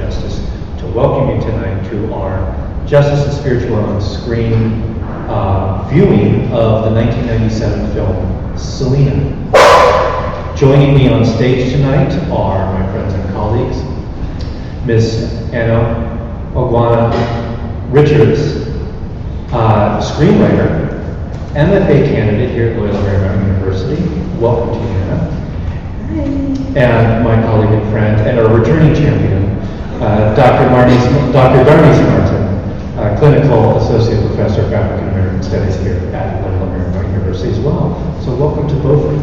Justice to welcome you tonight to our Justice and Spiritual on Screen viewing of the 1997 film Selena. Joining me on stage tonight are my friends and colleagues, Ms. Anna Oguoma-Richards, screenwriter, MFA-candidate here at Bellarmine University. Welcome to you, Anna. Hi. And my colleague and friend, and our returning champion, Dr. Darnise, clinical associate professor of African American Studies here at Bellarmine University as well. So welcome to both of you.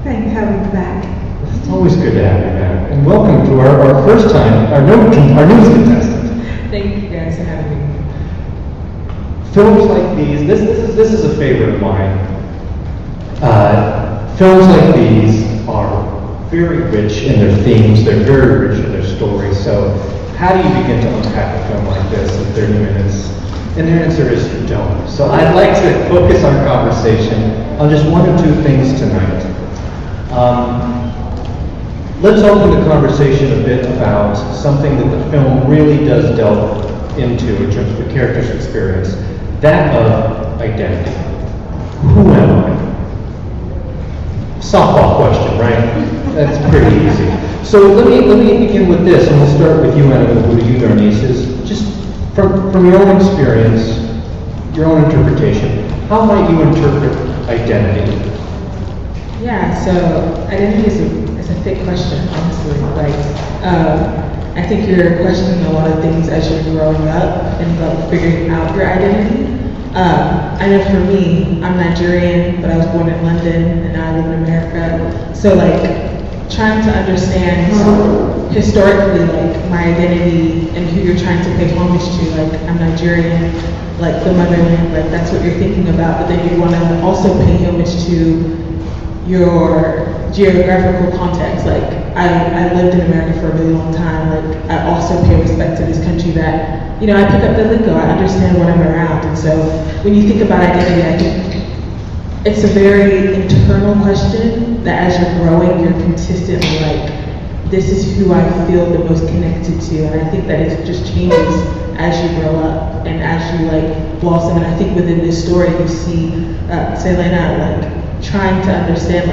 Thank you for having me back. It's always good to have you back. And welcome to our first time, our newest contestant. Thank you guys for having me. Films like these, this is a favorite of mine. Films like these are very rich in their themes, they're very rich in their stories. So how do you begin to unpack a film like this in 30 minutes? And the answer is you don't. So I'd like to focus our conversation on just one or two things tonight. Let's open the conversation a bit about something that the film really does delve into in terms of the character's experience, that of identity. Who am I? Softball question, right? That's pretty easy. So let me begin with this, and we'll start with you, Anna, and we'll go to you, Darnise. Is just from your own experience, your own interpretation, how might you interpret identity? Yeah, so identity is a thick question, honestly. I think you're questioning a lot of things as you're growing up and figuring out your identity. I know for me, I'm Nigerian, but I was born in London and now I live in America. So trying to understand historically my identity and who you're trying to pay homage to, I'm Nigerian, the motherland, that's what you're thinking about, but then you want to also pay homage to your geographical context. I lived in America for a really long time. I also pay respect to this country that, I pick up the lingo, I understand what I'm around. And so when you think about identity, I think it's a very internal question that as you're growing, you're consistently this is who I feel the most connected to. And I think that it just changes as you grow up and as you blossom. And I think within this story, you see Selena trying to understand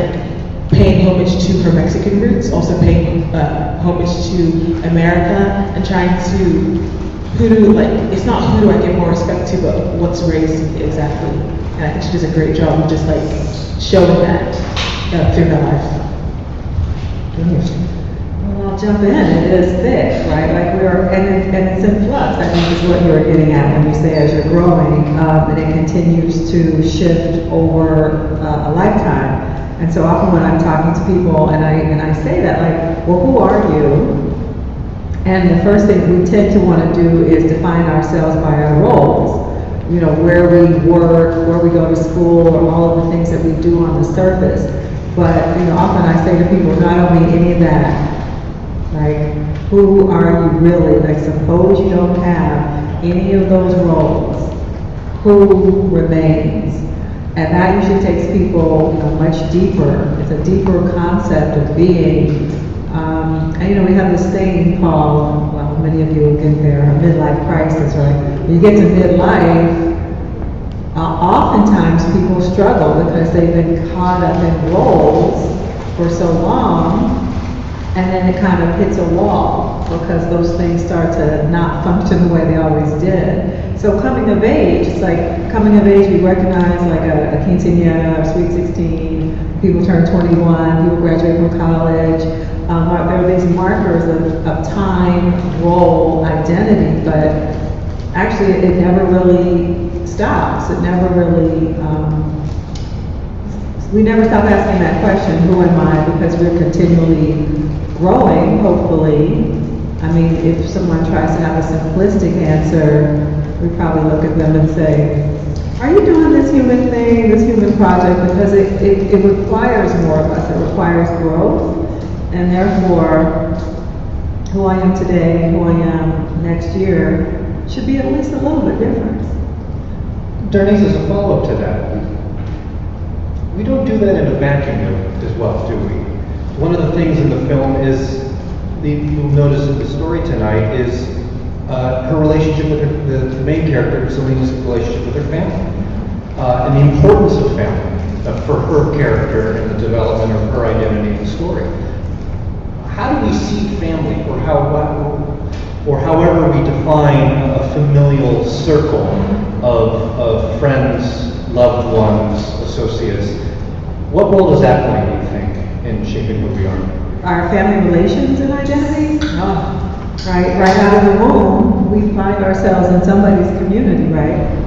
paying homage to her Mexican roots, also paying homage to America, and trying to it's not who do I give more respect to, but what's race exactly. And I think she does a great job of just showing that through her life. Well, I'll jump in. It is thick, right? And it's in flux. I think is what you're getting at when you say as you're growing, and it continues to shift over a lifetime. And so often when I'm talking to people and I say that, well, who are you? And the first thing we tend to want to do is define ourselves by our roles. Where we work, where we go to school, or all of the things that we do on the surface. But, often I say to people, no, I don't mean any of that. Who are you really? Suppose you don't have any of those roles. Who remains? And that usually takes people much deeper. It's a deeper concept of being. And we have this thing called, well, many of you will get there, a midlife crisis, right? When you get to midlife, oftentimes people struggle because they've been caught up in roles for so long, and then it kind of hits a wall because those things start to not function the way they always did. So coming of age, it's coming of age, we recognize a quinceañera, a sweet 16, people turn 21, people graduate from college. There are these markers of time, role, identity, but actually it never really stops. It never really, we never stop asking that question, who am I? Because we're continually growing, hopefully. If someone tries to have a simplistic answer, we probably look at them and say, are you doing this human thing, this human project? Because it requires more of us. It requires growth. And therefore, who I am today and who I am next year should be at least a little bit different. Darnise, as a follow-up to that, we don't do that in a vacuum as well, do we? One of the things in the film is you'll notice in the story tonight is her relationship with the main character, Selena's relationship with her family, and the importance of family for her character and the development of her identity in the story. How do we see family, or however we define a familial circle of friends, loved ones, associates? What role does that play, do you think, in shaping who we are? Our family relations and identity? Oh, right out of the womb, we find ourselves in somebody's community, right?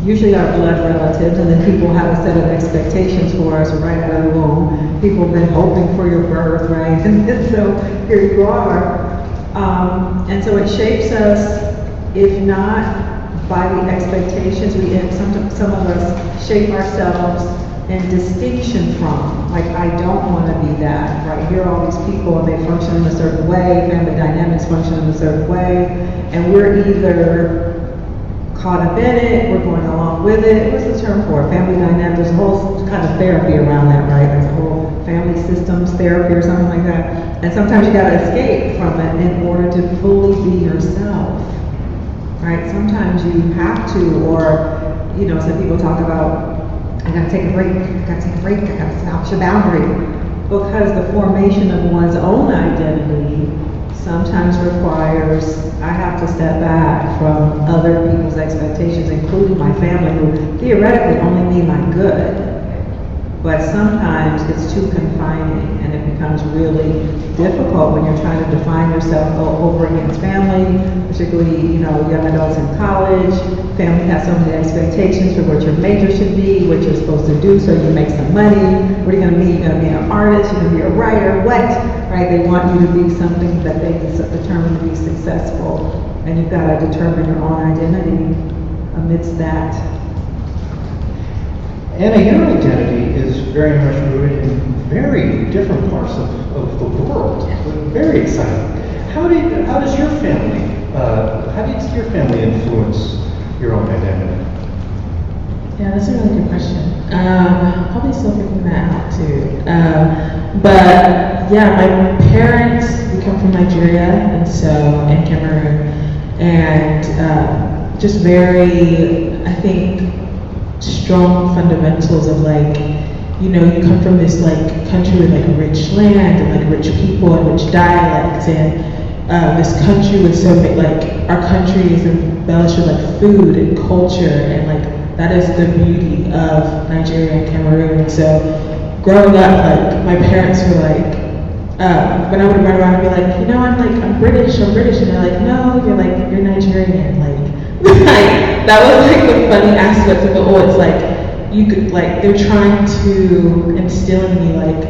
Usually our blood relatives, and then people have a set of expectations for us right out of the womb. People have been hoping for your birth, right? And so here you are. And so it shapes us, if not by the expectations, some of us shape ourselves in distinction from. Like, I don't want to be that, right? Here are all these people and they function in a certain way, family dynamics function in a certain way, and we're either caught up in it, we're going along with it. What's the term for it? Family dynamics. There's a whole kind of therapy around that, right? There's a whole family systems therapy or something like that. And sometimes you gotta escape from it in order to fully be yourself, right? Sometimes you have to, or, you know, some people talk about, I gotta take a break, I gotta establish a boundary. Because the formation of one's own identity sometimes requires, I have to step back from other people's expectations, including my family, who theoretically only mean my good. But sometimes it's too confining, and it becomes really difficult when you're trying to define yourself over against family, particularly, you know, young adults in college. Family has so many expectations for what your major should be, what you're supposed to do so you make some money. What are you going to be? You're going to be an artist, you're going to be a writer, what? Right? They want you to be something that they determine to be successful. And you've got to determine your own identity amidst that. Anna, your identity is very much rooted in very different parts of the world. Very exciting. How does your family influence your own identity? Yeah, that's a really good question. Probably still figuring that out too. But yeah, my parents, we come from Nigeria and Cameroon, and just very, I think, strong fundamentals of, like, you know, you come from this like country with like rich land and like rich people and rich dialects, and this country with so many, like, our country is embellished with like food and culture, and like that is the beauty of Nigeria and Cameroon. And so growing up, like, my parents were like, when I would run around and be like, you know, I'm British, and they're like, no, you're Nigerian, like, like, that was like the funny aspect of it all. It's like, you could, like, they're trying to instill in me, like,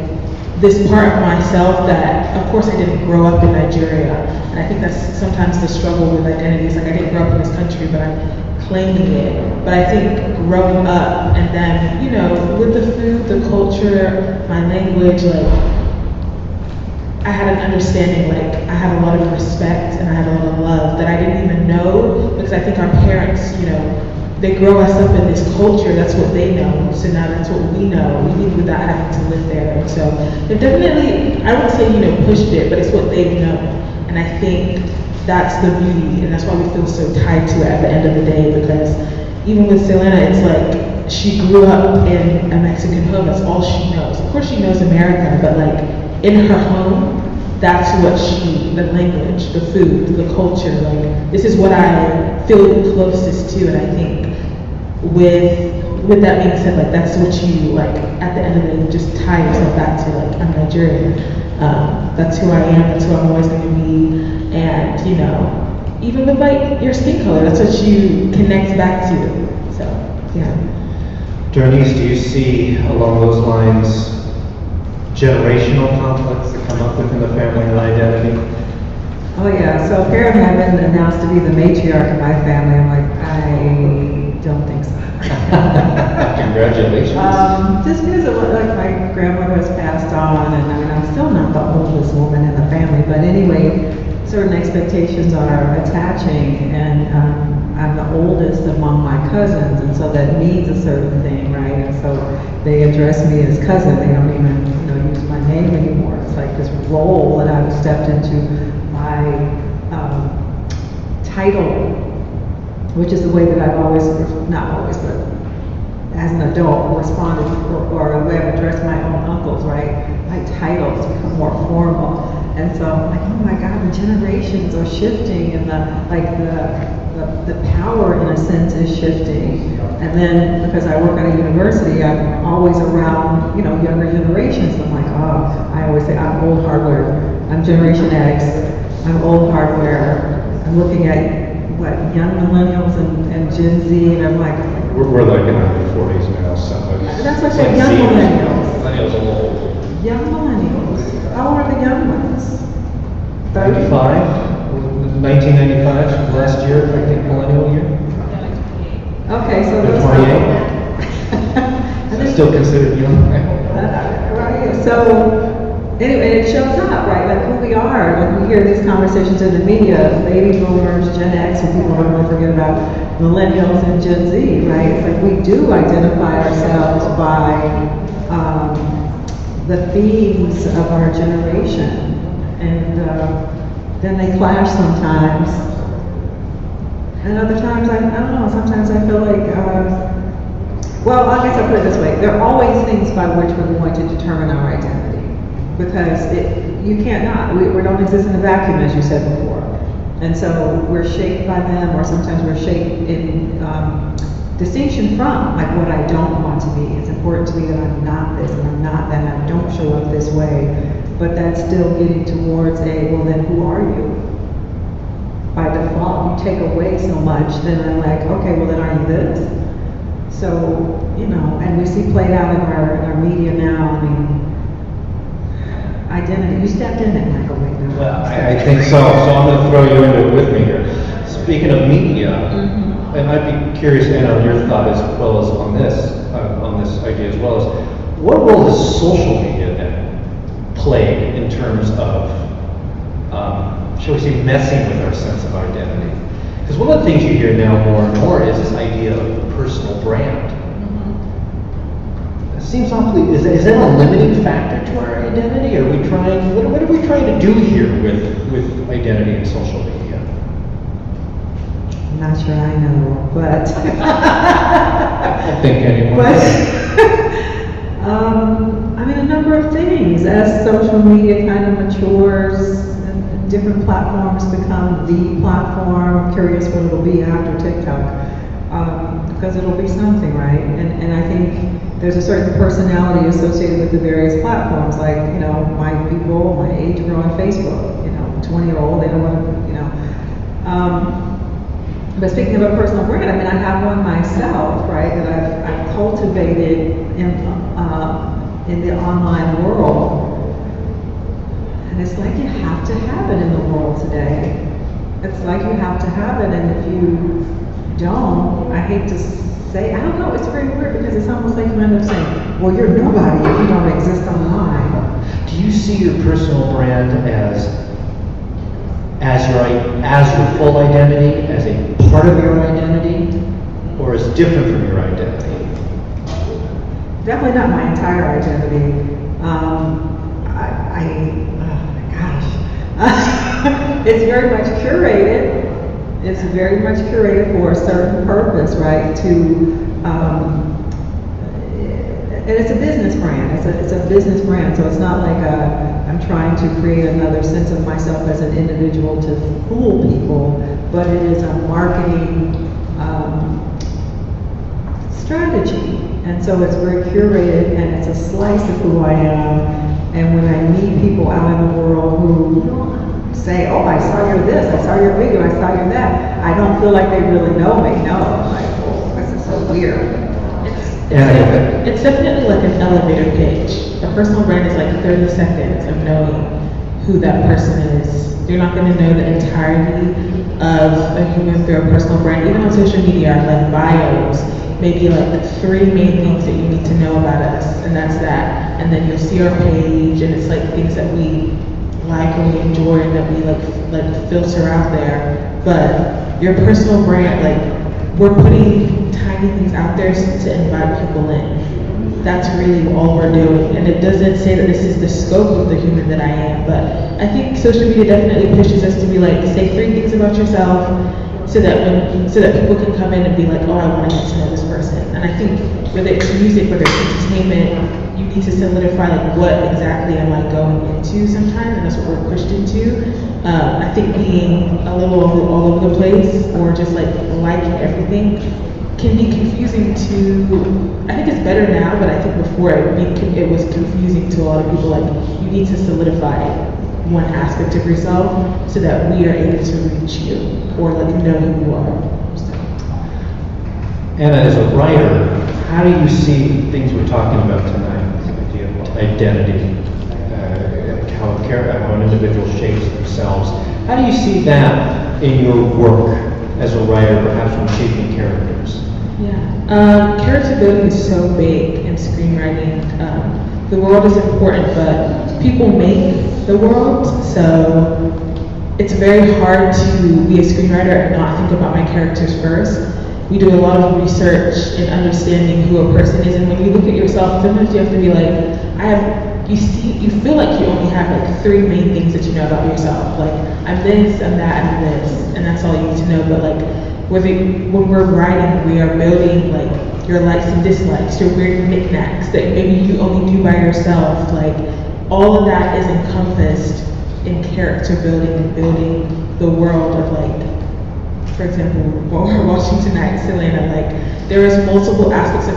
this part of myself that, of course, I didn't grow up in Nigeria, and I think that's sometimes the struggle with identity. It's like, I didn't grow up in this country, but I'm claiming it. But I think growing up, and then, you know, with the food, the culture, my language, like, I had an understanding, like, I had a lot of respect and I had a lot of love that I didn't even know, because I think our parents, you know, they grow us up in this culture, that's what they know, so now that's what we know, we live without having to live there. And so they've definitely, I wouldn't say, you know, pushed it, but it's what they've known. And I think that's the beauty, and that's why we feel so tied to it at the end of the day, because even with Selena, it's like, she grew up in a Mexican home, that's all she knows. Of course she knows America, but like, in her home, that's what the language, the food, the culture, like, this is what I feel closest to. And I think with that being said, like, that's what you, like, at the end of the day, just tie yourself back to, like, I'm Nigerian. That's who I am, that's who I'm always gonna be. And, you know, even with, like, your skin color, that's what you connect back to. So, yeah. Darnise, do you see along those lines generational conflicts that come up within the family and identity? Oh yeah, so apparently I've been announced to be the matriarch of my family. I'm like, I don't think so. Congratulations. Just because of what, like, my grandmother has passed on, and I mean, I'm still not the oldest woman in the family, but anyway, certain expectations are attaching, and I'm the oldest among my cousins, and so that means a certain thing, right? And so they address me as cousin, they don't even, you know, use my name anymore. like this role that I've stepped into by title, which is the way that I've always, not always, but as an adult, responded or the way I've addressed my own uncles, right? My titles become more formal. And so I'm like, oh my God, the generations are shifting and the power in a sense is shifting. And then because I work at a university, I'm always around, younger generations. I'm like, oh, I always say I'm old hardware. I'm Generation X. I'm old hardware. I'm looking at young millennials and Gen Z, and I'm like, We're like in our 40s now, so. that's what I said, young millennials. Millennials are old. Young millennials. How old are the young ones? 95, 1995, last year, I think millennial year. Okay, so They're those 28. I think, Still considered young. right, so, anyway, it shows up, right, like who we are. Like we hear these conversations in the media, baby boomers, Gen X, and people don't want to forget about millennials and Gen Z, right? It's like we do identify ourselves by the themes of our generation. And then they clash sometimes. And other times, I don't know, sometimes I feel like, well, I guess I'll put it this way. There are always things by which we're going to determine our identity. Because you can't not. We don't exist in a vacuum, as you said before. And so we're shaped by them, or sometimes we're shaped in distinction from, like what I don't want to be. It's important to me that I'm not this and I'm not that, and I don't show up this way. But that's still getting towards well then who are you? By default, you take away so much, then I'm like, okay, well then are you this? So, and we see played out in our media now, I mean, identity. You stepped in it, Michael McNaught. Well, I think so. So I'm going to throw you into it with me here. Speaking of media, and I'd be curious, Anna, on your thought as well as on this idea as well as, what role does social media then play in terms of, shall we say, messing with our sense of identity? Because one of the things you hear now more and more is this idea of the personal brand. Seems awfully, is that a limiting factor to our identity? Are we trying, what are we trying to do here with identity and social media? I'm not sure I know, but. I don't think anyone. I mean, a number of things. As social media kind of matures, and different platforms become the platform. I'm curious what it'll be after TikTok. Because it'll be something, right? And I think there's a certain personality associated with the various platforms, like, my people, my age are on Facebook, 20-year-old, they don't want to, but speaking of a personal brand, I mean, I have one myself, right, that I've cultivated in the online world. And it's like you have to have it in the world today. It's like you have to have it, and if you don't, I hate to say, I don't know, it's very weird because it's almost like you end up saying, well, you're nobody if you don't exist online. Do you see your personal brand as your full identity, as a part of your identity, or as different from your identity? Definitely not my entire identity. It's very much curated. It's very much curated for a certain purpose, right? And it's a business brand. It's a business brand. So it's not like I'm trying to create another sense of myself as an individual to fool people, but it is a marketing strategy. And so it's very curated, and it's a slice of who I am. And when I meet people out in the world who say, oh, I saw your this, I saw your video, I saw your that, I don't feel like they really know me. No, I'm like, oh, this is so weird. It's definitely like an elevator pitch. A personal brand is like 30 seconds of knowing who that person is. You're not going to know the entirety of a human through a personal brand. Even on social media, like bios, maybe like the 3 main things that you need to know about us, and that's that. And then you'll see our page, and it's like things that we like and we enjoy and that we like filter out there. But your personal brand, like, we're putting tiny things out there to invite people in. that's really all we're doing. And it doesn't say that this is the scope of the human that I am. But I think social media definitely pushes us to be like, say 3 things about yourself, so that people can come in and be like, oh, I want to get to know this person. And I think whether it's music, whether it's entertainment, you need to solidify like what exactly am I going into sometimes, and that's what we're pushed into. I think being a little all over the place or just like liking everything can be confusing to, I think it's better now, but I think before it was confusing to a lot of people. Like, you need to solidify one aspect of yourself so that we are able to reach you or like know who you are. Anna, as a writer, how do you see things we're talking about tonight? The idea of identity, how an individual shapes themselves. How do you see that in your work as a writer, perhaps from shaping characters? Yeah, character building is so big in screenwriting. The world is important, but people make the world, so it's very hard to be a screenwriter and not think about my characters first. We do a lot of research in understanding who a person is, and when you look at yourself, sometimes you have to be like, you feel like you only have like 3 main things that you know about yourself. Like, I'm this, I'm that, I'm this, and that's all you need to know. But like, when we're writing, we are building like your likes and dislikes, your weird knickknacks that maybe you only do by yourself. Like, all of that is encompassed in character building and building the world of like, for example, what we're watching tonight, Selena, like, there is multiple aspects of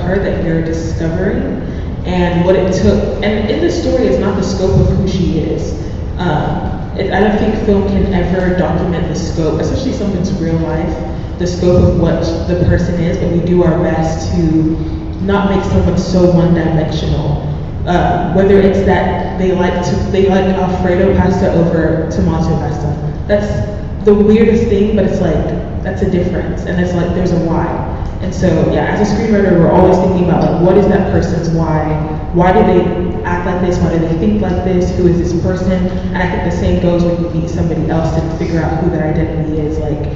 her that you're discovering, and what it took, and in the story is not the scope of who she is. I don't think film can ever document the scope, especially something's real life, the scope of what the person is, but we do our best to not make someone so one-dimensional. Whether it's that they like Alfredo pasta over tomato pasta. That's the weirdest thing, but it's like, that's a difference, and it's like, there's a why. And so, yeah, as a screenwriter, we're always thinking about like, what is that person's why? Why do they act like this? Why do they think like this? Who is this person? And I think the same goes when you meet somebody else to figure out who their identity is. Like,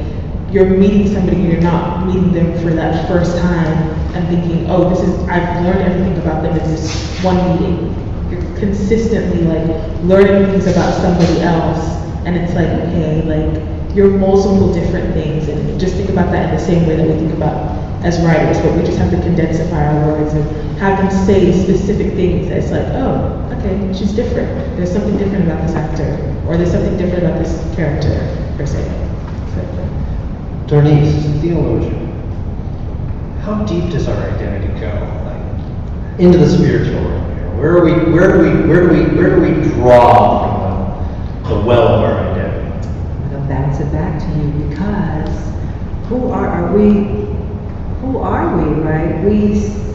you're meeting somebody, you're not meeting them for that first time and thinking, oh, I've learned everything about them in this one meeting. You're consistently like learning things about somebody else, and it's like, okay, like, you're multiple different things, and just think about that in the same way that we think about as writers, but we just have to condensify our words and have them say specific things. It's like, oh, okay, she's different. There's something different about this actor, or there's something different about this character, per se. Darnise, as a theologian, how deep does our identity go? Like, into the spiritual realm here. Where do we draw from the well of our identity? I'm going to bounce it back to you, because who are we, right?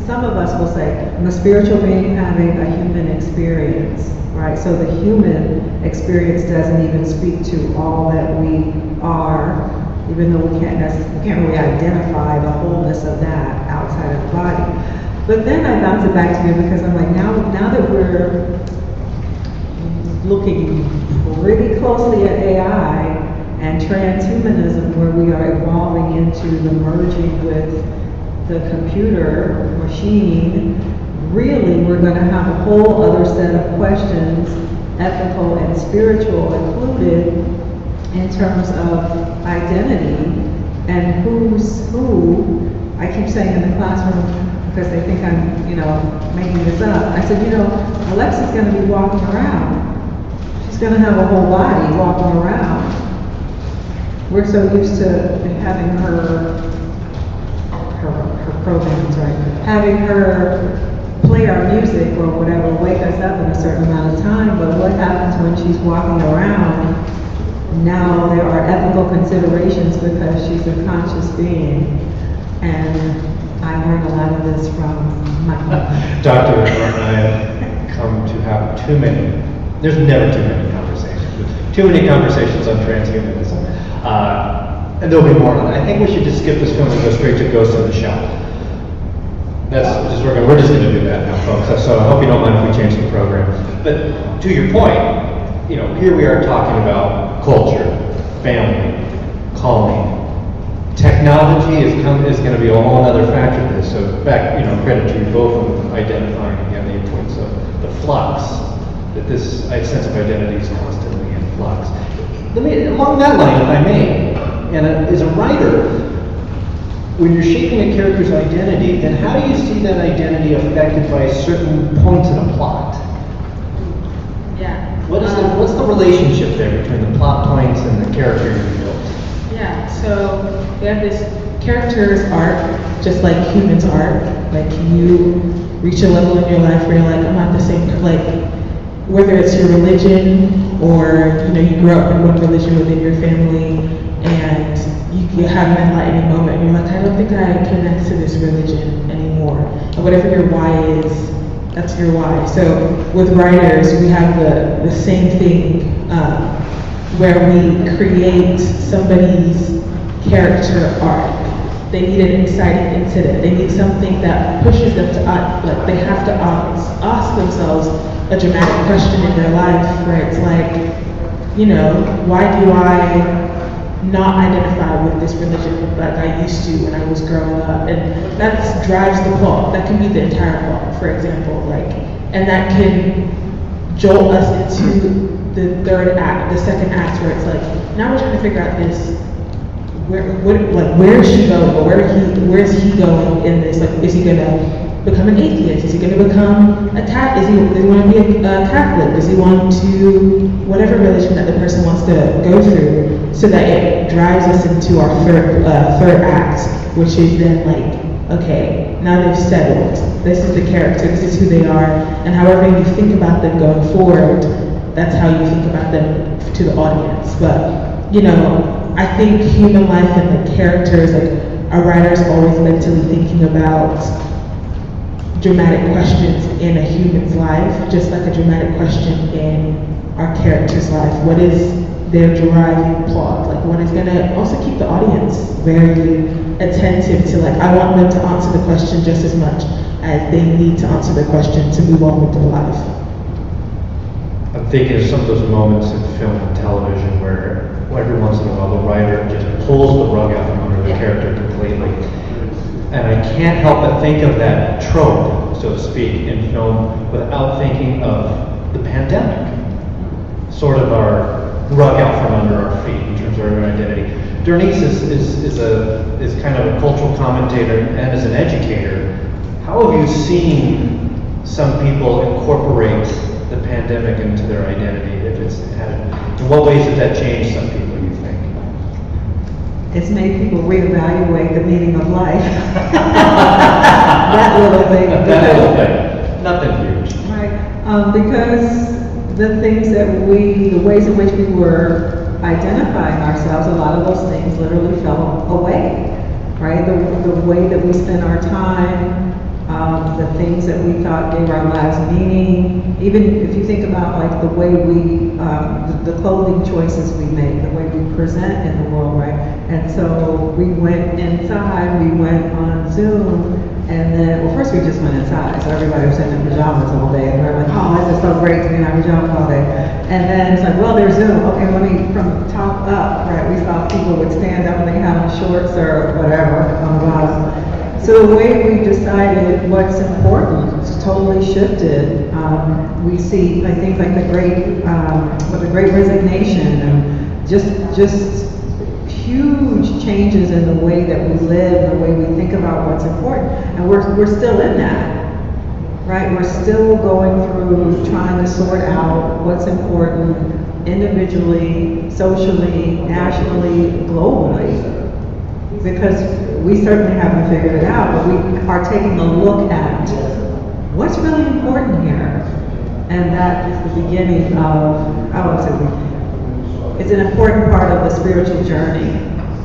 Some of us will say, I'm a spiritual being having a human experience, right? So the human experience doesn't even speak to all that we are, even though we can't really identify the wholeness of that outside of the body. But then I bounce it back to you, because I'm like, now that we're looking really closely at AI and transhumanism, where we are evolving into the merging with the computer machine, really we're going to have a whole other set of questions, ethical and spiritual included, in terms of identity and who's who. I keep saying in the classroom, because they think I'm, making this up, I said, Alexa's going to be walking around. She's going to have a whole body walking around. We're so used to having her programs, right? Having her play our music or whatever, wake us up in a certain amount of time, but what happens when she's walking around? Now there are ethical considerations, because she's a conscious being, and I learned a lot of this from Michael. Dr. McNaught and I have come to have there's never too many conversations, too many conversations on transhumanism. And there'll be more on that. I think we should just skip this film and go straight to Ghost in the Shell. We're just going to do that now, folks. So I hope you don't mind if we change the program. But to your point, here we are talking about culture, family, calling. Technology is going to be a whole other factor to this. this. So back, credit to you both of identifying again the importance of the flux, that this sense of identity is constantly in flux. Along that line, if I may, and as a writer, when you're shaping a character's identity, then how do you see that identity affected by certain points in a plot? Yeah. What's the relationship there between the plot points and the character you built? Yeah, so we have this character's arc, just like humans' arc. Like you reach a level in your life where you're like, I'm not the same, like, whether it's your religion or, you grew up in one religion within your family and you have an enlightening moment. You're like, I don't think I connect to this religion anymore. And whatever your why is, that's your why. So with writers, we have the same thing where we create somebody's character arc. They need an inciting incident. They need something that pushes them to, like they have to ask themselves a dramatic question in their life where it's like, why do I not identify with this religion like I used to when I was growing up? And that drives the plot. That can be the entire plot, for example, and that can jolt us into the third act, the second act, where it's like, now we're trying to figure out this, where is she going, or where is he going in this? Like, is he gonna become an atheist? Is he gonna become a does he want to be a Catholic? Does he want to, whatever religion that the person wants to go through, so that it drives us into our third act, which is then like, okay, now they've settled. This is the character, this is who they are, and however you think about them going forward, that's how you think about them to the audience. But, I think human life and the characters, like a writer's always mentally thinking about dramatic questions in a human's life, just like a dramatic question in our character's life. What is their driving plot? Like, what is gonna also keep the audience very attentive to, like, I want them to answer the question just as much as they need to answer the question to move on with their life. I'm thinking of some of those moments in film and television where every once in a while the writer just pulls the rug out from under the character completely. And I can't help but think of that trope, so to speak, in film without thinking of the pandemic. Sort of our rug out from under our feet in terms of our identity. Darnise is kind of a cultural commentator and as an educator. How have you seen some people incorporate the pandemic into their identity? In what ways has that changed some people, you think? It's made people reevaluate the meaning of life. That little thing. Nothing huge. Right, because the ways in which we were identifying ourselves, a lot of those things literally fell away, right? The way that we spent our time, the things that we thought gave our lives meaning, even if you think about like the way the clothing choices we make, the way we present in the world, right? And so we went inside, we went on Zoom, and then, well, first we just went inside, so everybody was in their pajamas all day, and we're like, oh, this is so great to be in our pajamas all day. And then it's like, well, there's Zoom, okay, from the top up, right? We saw people would stand up and they have on shorts or whatever on the bottom. So the way we decided what's important totally shifted. We see like things like the Great Resignation, and just huge changes in the way that we live, the way we think about what's important, and we're still in that, right? We're still going through trying to sort out what's important individually, socially, nationally, globally, because we certainly haven't figured it out, but we are taking a look at what's really important here. And that is the beginning of, it's an important part of the spiritual journey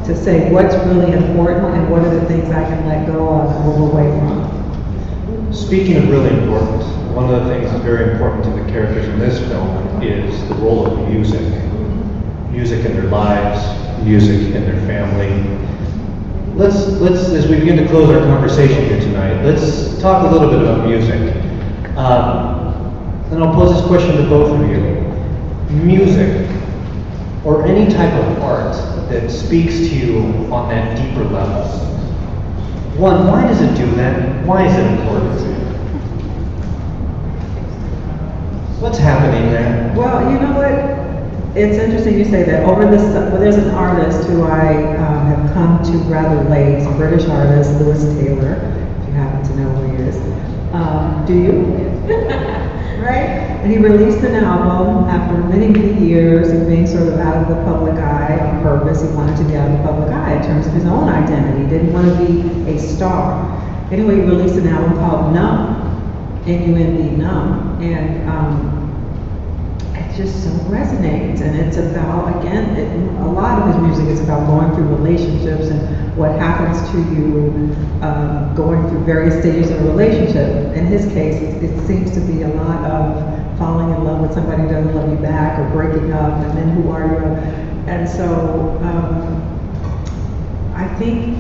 to say what's really important and what are the things I can let go of and move away from. Speaking of really important, one of the things that's very important to the characters in this film is the role of music. Music in their lives, music in their family. Let's, as we begin to close our conversation here tonight, let's talk a little bit about music. And I'll pose this question to both of you. Music, or any type of art that speaks to you on that deeper level. One, why does it do that? Why is it important? What's happening there? Well, you know what? It's interesting you say that. Well, there's an artist who I have come to rather late, a British artist, Lewis Taylor, if you happen to know who he is. Do you? Right? And he released an album after many, many years of being sort of out of the public eye on purpose. He wanted to be out of the public eye in terms of his own identity. He didn't want to be a star. Anyway, he released an album called Numb, N-U-M-B, Numb. And it just so resonates. And it's about, again, a lot of his music is about going through relationships and what happens to you going through various stages of a relationship. In his case, it seems to be a lot of falling in love with somebody who doesn't love you back, or breaking up, and then who are you? And so I think,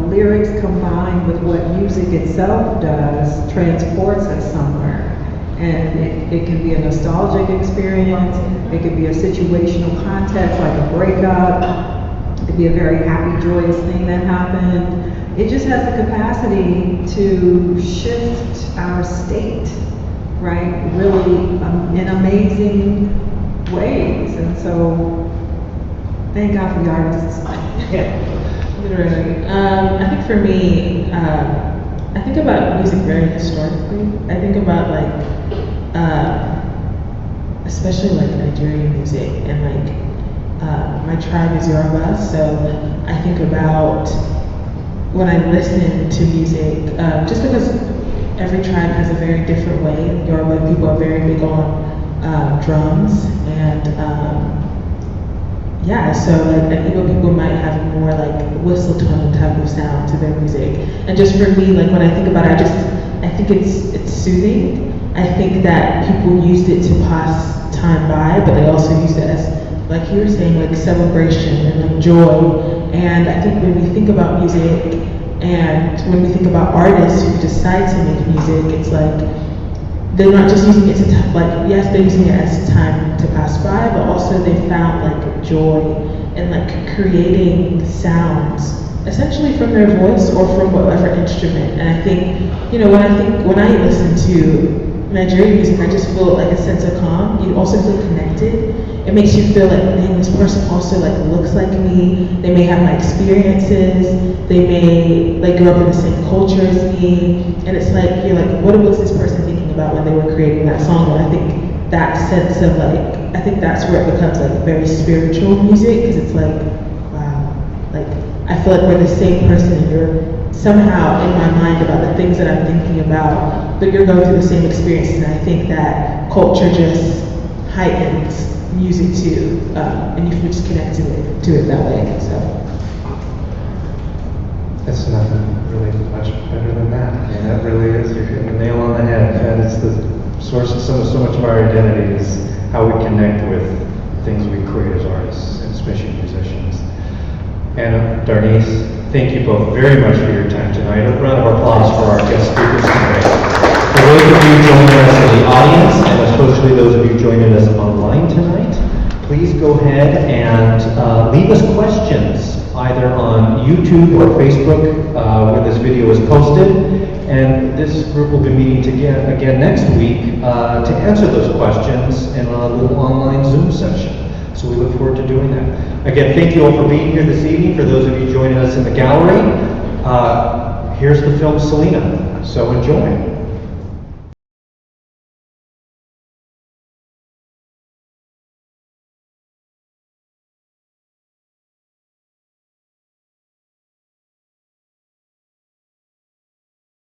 lyrics combined with what music itself does transports us somewhere. And it can be a nostalgic experience, it could be a situational context like a breakup, it could be a very happy, joyous thing that happened. It just has the capacity to shift our state, right? Really in amazing ways. And so, thank God for the artists. Yeah. Literally. I think for me, I think about music very historically. I think about especially Nigerian music, and my tribe is Yoruba, so I think about when I listen to music, just because every tribe has a very different way. Yoruba people are very big on drums, and so Igbo people might have more whistle tone type of sound to their music. And just for me, when I think about it, I think it's soothing. I think that people used it to pass time by, but they also used it as, like you were saying, celebration and joy. And I think when we think about music, and when we think about artists who decide to make music, it's they're not just using it to, yes, they're using it as time to pass by, but also they found joy in creating sounds, essentially from their voice or from whatever instrument. And I think, when I listen to Nigerian music, I just feel a sense of calm. You also feel connected. It makes you feel man, this person also looks like me. They may have my experiences. They may grow up in the same culture as me. And it's you're what was this person thinking about when they were creating that song? And I think that sense of I think that's where it becomes very spiritual music, because it's wow, I feel we're the same person, and you're somehow in my mind about the things that I'm thinking about, but you're going through the same experiences. And I think that culture just heightens music too, and you can just connect to it that way. So that's nothing really much better than that. I mean, that really is, you're hitting the nail on the head. That is the source of so much of our identity, is how we connect with things we create as artists, and especially musicians. Anna, Darnise, thank you both very much for your time tonight. A round of applause for our guest speakers tonight. For those of you joining us in the audience, and especially those of you joining us online tonight, please go ahead and leave us questions either on YouTube or Facebook where this video is posted. And this group will be meeting again next week to answer those questions in a little online Zoom session. So we look forward to doing that. Again, thank you all for being here this evening. For those of you joining us in the gallery, here's the film Selena. So enjoy.